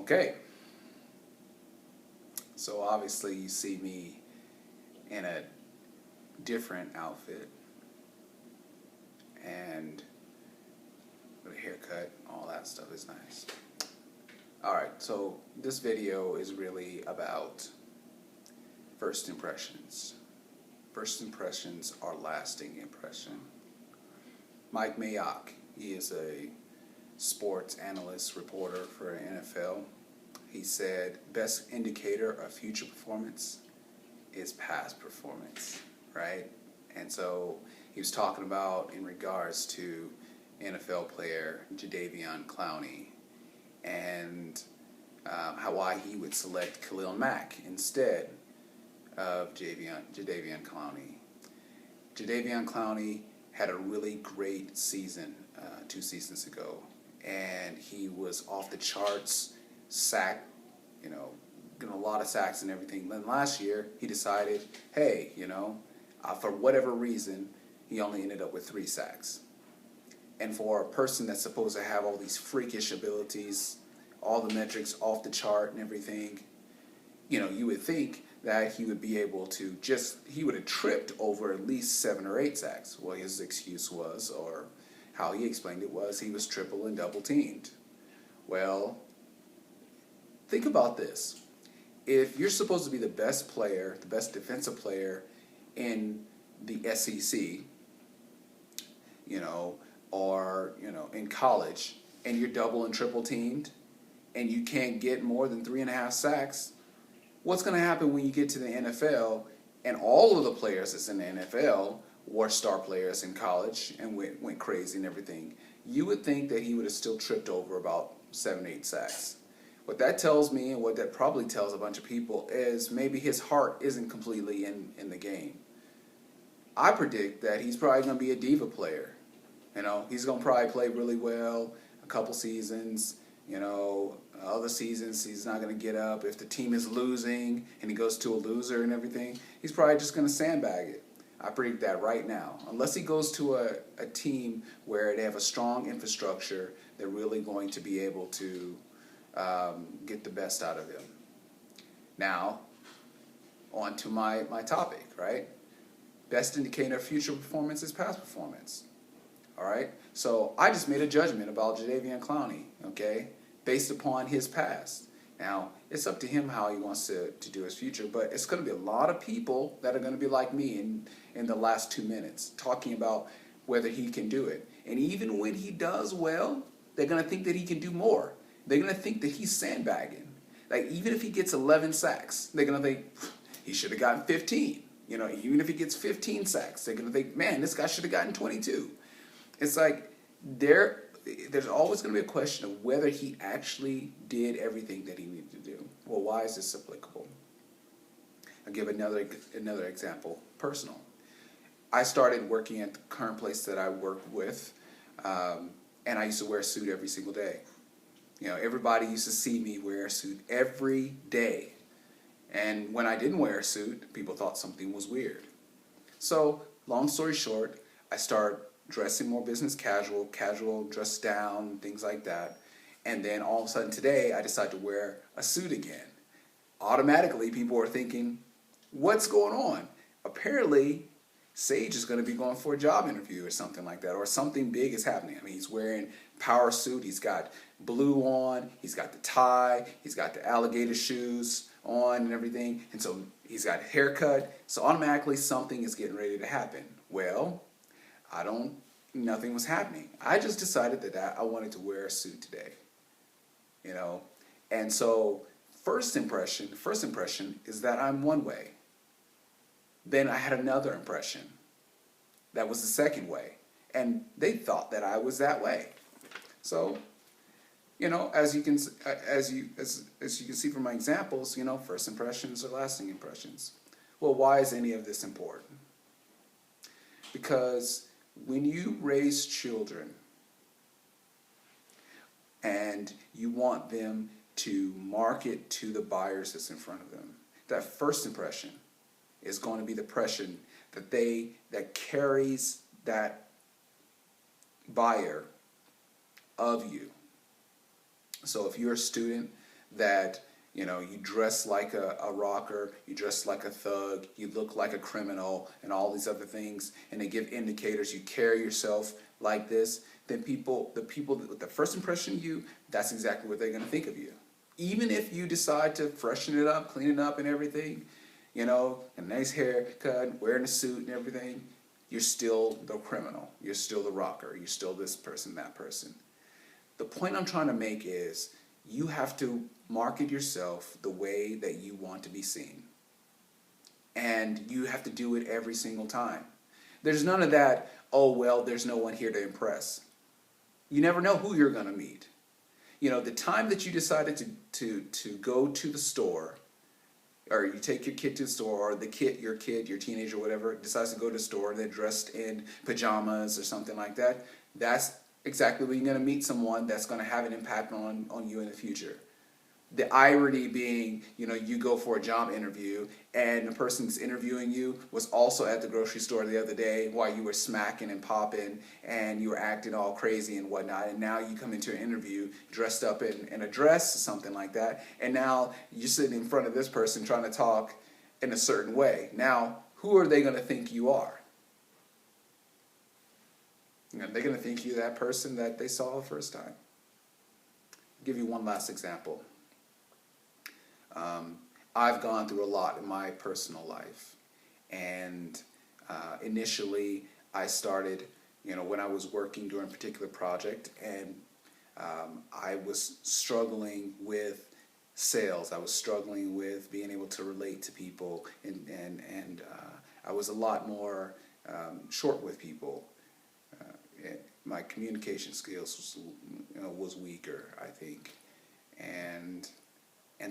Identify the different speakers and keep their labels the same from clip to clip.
Speaker 1: Okay, so obviously you see me in a different outfit and with a haircut, all that stuff is nice. Alright, so this video is really about first impressions. First impressions are lasting impression. Mike Mayock, he is a sports analyst reporter for NFL. He said, best indicator of future performance is past performance, right? And so he was talking about in regards to NFL player Jadaveon Clowney and why he would select Khalil Mack instead of Jadaveon Clowney. Jadaveon Clowney had a really great season 2 seasons ago, and he was off the charts, sack, getting a lot of sacks and everything. Then last year, he decided, hey, for whatever reason, he only ended up with 3 sacks. And for a person that's supposed to have all these freakish abilities, all the metrics off the chart and everything, you would think that he would be able to he would have tripped over at least 7 or 8 sacks. Well, his excuse was, or how he explained it was, he was triple and double teamed. Well, think about this. If you're supposed to be the best player, the best defensive player in the SEC, or in college, and you're double and triple teamed, and you can't get more than 3.5 sacks, what's going to happen when you get to the NFL and all of the players that's in the NFL were star players in college and went crazy and everything? You would think that he would have still tripped over about 7, 8 sacks. What that tells me, and what that probably tells a bunch of people, is maybe his heart isn't completely in the game. I predict that he's probably going to be a diva player. He's going to probably play really well a couple seasons. Other seasons he's not going to get up. If the team is losing and he goes to a loser and everything, he's probably just going to sandbag it. I predict that right now. Unless he goes to a team where they have a strong infrastructure, they're really going to be able to get the best out of him. Now, on to my topic, right? Best indicator of future performance is past performance. All right? So I just made a judgment about Jadaveon Clowney, okay, based upon his past. Now, it's up to him how he wants to do his future, but it's going to be a lot of people that are going to be like me in the last 2 minutes talking about whether he can do it. And even when he does well, they're going to think that he can do more. They're going to think that he's sandbagging. Like, even if he gets 11 sacks, they're going to think he should have gotten 15. Even if he gets 15 sacks, they're going to think, man, this guy should have gotten 22. It's like there's always going to be a question of whether he actually did everything that he needed to do. Well, why is this applicable? I'll give another example, personal. I started working at the current place that I work with, and I used to wear a suit every single day. Everybody used to see me wear a suit every day. And when I didn't wear a suit, people thought something was weird. So, long story short, I started dressing more business casual, dress down, things like that. And then all of a sudden today, I decided to wear a suit again. Automatically, people are thinking, what's going on? Apparently, Sage is going to be going for a job interview or something like that, or something big is happening. I mean, he's wearing power suit, he's got blue on, he's got the tie, he's got the alligator shoes on and everything, and so he's got a haircut, so automatically something is getting ready to happen. Well, nothing was happening. I just decided that I wanted to wear a suit today, and so first impression is that I'm one way. Then I had another impression that was the second way, and they thought that I was that way. So, as you can see from my examples, first impressions are lasting impressions. Well, why is any of this important? Because when you raise children and you want them to market to the buyers that's in front of them, that first impression is going to be the impression that carries that buyer of you. So if you're a student that, you know, you dress like a rocker, you dress like a thug, you look like a criminal, and all these other things, and they give indicators you carry yourself like this, then the people with the first impression of you, that's exactly what they're going to think of you. Even if you decide to freshen it up, clean it up and everything, you know, a nice haircut, wearing a suit and everything, you're still the criminal. You're still the rocker. You're still this person, that person. The point I'm trying to make is you have to market yourself the way that you want to be seen. And you have to do it every single time. There's none of that, oh, well, there's no one here to impress. You never know who you're going to meet. You know, the time that you decided to go to the store, or you take your kid to the store, or your teenager, whatever, decides to go to the store and they're dressed in pajamas or something like that, that's exactly when you're going to meet someone that's going to have an impact on you in the future. The irony being, you know, you go for a job interview and the person that's interviewing you was also at the grocery store the other day while you were smacking and popping and you were acting all crazy and whatnot, and now you come into an interview dressed up in a dress or something like that, and now you're sitting in front of this person trying to talk in a certain way. Now, who are they going to think you are? You know, they're going to think you're that person that they saw the first time. I'll give you one last example. I've gone through a lot in my personal life, and initially I started, you know, when I was working during a particular project, and I was struggling with sales. I was struggling with being able to relate to people, and I was a lot more short with people. My communication skills was weaker, I think, and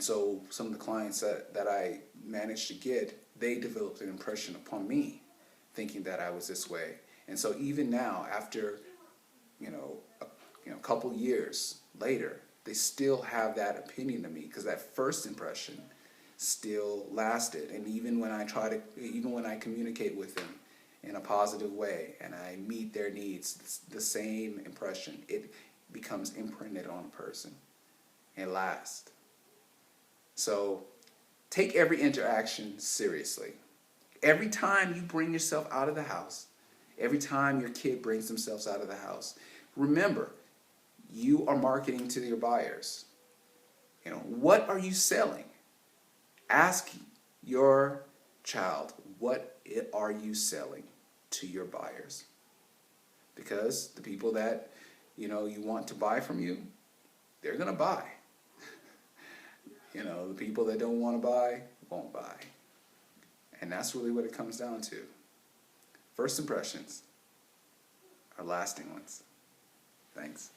Speaker 1: so some of the clients that I managed to get, they developed an impression upon me, thinking that I was this way. And so even now, after a couple years later, they still have that opinion of me because that first impression still lasted. And even when I communicate with them in a positive way and I meet their needs, the same impression, it becomes imprinted on a person and lasts. So take every interaction seriously. Every time you bring yourself out of the house, every time your kid brings themselves out of the house, remember, you are marketing to your buyers. You know, what are you selling? Ask your child, what are you selling to your buyers? Because the people that, you want to buy from you, they're going to buy. The people that don't want to buy won't buy. And that's really what it comes down to. First impressions are lasting ones. Thanks.